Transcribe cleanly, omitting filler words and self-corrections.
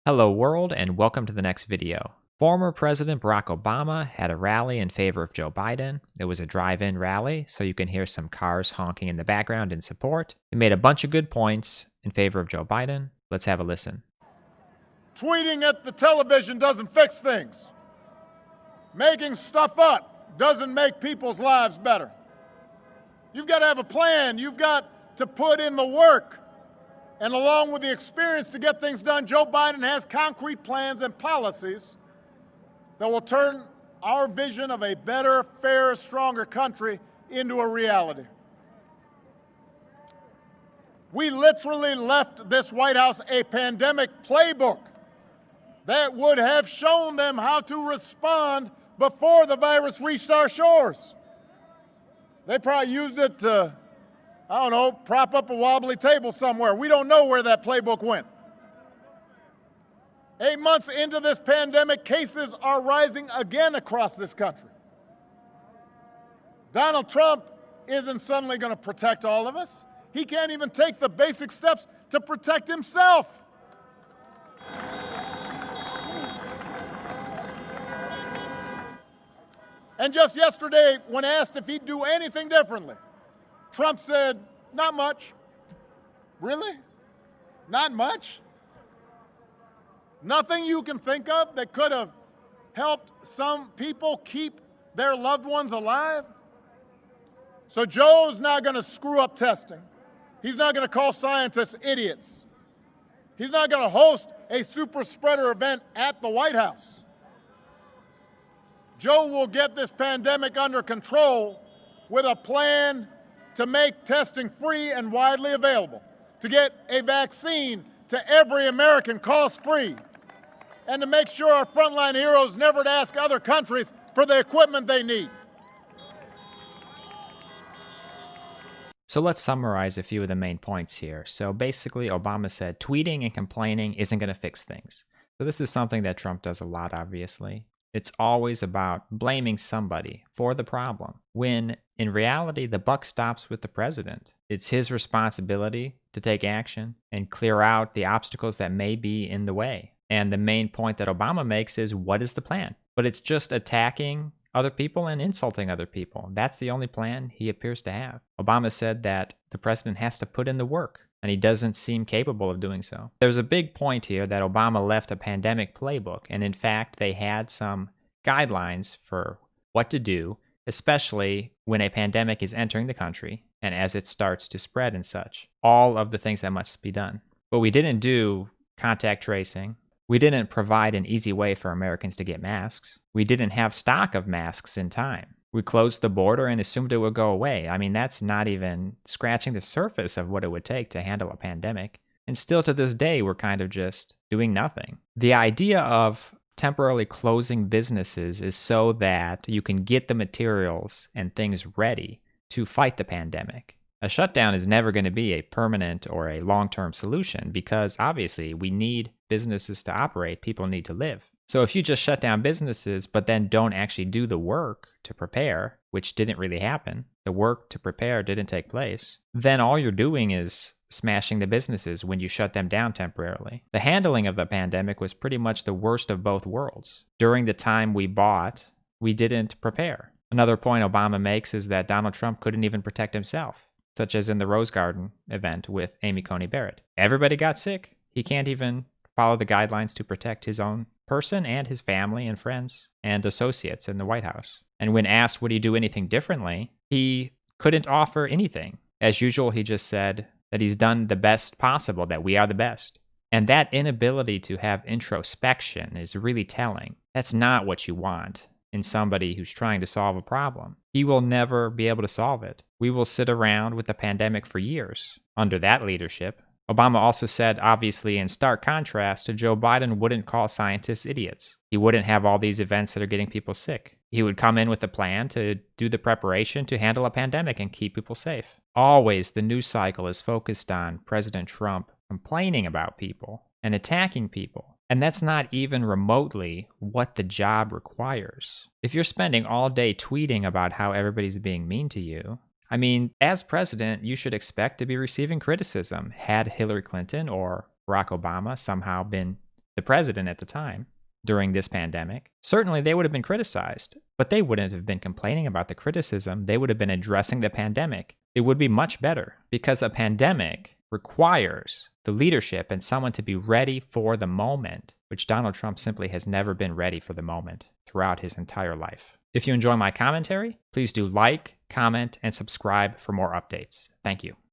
Hello world and welcome to the next video. Former President Barack Obama had a rally in favor of Joe Biden. It was a drive-in rally, so you can hear some cars honking in the background in support. He made a bunch of good points in favor of Joe Biden. Let's have a listen. Tweeting at the television doesn't fix things. Making stuff up doesn't make people's lives better. You've got to have a plan. You've got to put in the work. And along with the experience to get things done, Joe Biden has concrete plans and policies that will turn our vision of a better, fairer, stronger country into a reality. We literally left this White House a pandemic playbook that would have shown them how to respond before the virus reached our shores. They probably used it to, prop up a wobbly table somewhere. We don't know where that playbook went. 8 months into this pandemic, cases are rising again across this country. Donald Trump isn't suddenly going to protect all of us. He can't even take the basic steps to protect himself. And just yesterday, when asked if he'd do anything differently, Trump said, "Not much." Really? Not much? Nothing you can think of that could have helped some people keep their loved ones alive? So Joe's not going to screw up testing. He's not going to call scientists idiots. He's not going to host a super spreader event at the White House. Joe will get this pandemic under control with a plan to make testing free and widely available, to get a vaccine to every American cost-free, and to make sure our frontline heroes never to ask other countries for the equipment they need. So let's summarize a few of the main points here. So basically, Obama said tweeting and complaining isn't going to fix things. So this is something that Trump does a lot, obviously. It's always about blaming somebody for the problem, when in reality, the buck stops with the president. It's his responsibility to take action and clear out the obstacles that may be in the way. And the main point that Obama makes is, what is the plan? But it's just attacking other people and insulting other people. That's the only plan he appears to have. Obama said that the president has to put in the work, and he doesn't seem capable of doing so. There's a big point here that Obama left a pandemic playbook, and in fact, they had some guidelines for what to do, especially when a pandemic is entering the country and as it starts to spread and such. All of the things that must be done. But we didn't do contact tracing. We didn't provide an easy way for Americans to get masks. We didn't have stock of masks in time. We closed the border and assumed it would go away. I mean, that's not even scratching the surface of what it would take to handle a pandemic. And still to this day, we're kind of just doing nothing. The idea of temporarily closing businesses is so that you can get the materials and things ready to fight the pandemic. A shutdown is never going to be a permanent or a long-term solution because obviously we need businesses to operate, people need to live. So if you just shut down businesses but then don't actually do the work to prepare, which didn't really happen, the work to prepare didn't take place, then all you're doing is smashing the businesses when you shut them down temporarily. The handling of the pandemic was pretty much the worst of both worlds. During the time we bought, we didn't prepare. Another point Obama makes is that Donald Trump couldn't even protect himself, such as in the Rose Garden event with Amy Coney Barrett. Everybody got sick. He can't even follow the guidelines to protect his own person and his family and friends and associates in the White House. And when asked would he do anything differently, he couldn't offer anything. As usual, he just said that he's done the best possible, that we are the best. And that inability to have introspection is really telling. That's not what you want in somebody who's trying to solve a problem. He will never be able to solve it. We will sit around with the pandemic for years under that leadership. Obama also said, obviously in stark contrast, Joe Biden wouldn't call scientists idiots. He wouldn't have all these events that are getting people sick. He would come in with a plan to do the preparation to handle a pandemic and keep people safe. Always the news cycle is focused on President Trump complaining about people and attacking people. And that's not even remotely what the job requires. If you're spending all day tweeting about how everybody's being mean to you, I mean, as president, you should expect to be receiving criticism. Had Hillary Clinton or Barack Obama somehow been the president at the time, during this pandemic, certainly they would have been criticized, but they wouldn't have been complaining about the criticism. They would have been addressing the pandemic. It would be much better because a pandemic requires the leadership and someone to be ready for the moment, which Donald Trump simply has never been ready for the moment throughout his entire life. If you enjoy my commentary, please do like, comment, and subscribe for more updates. Thank you.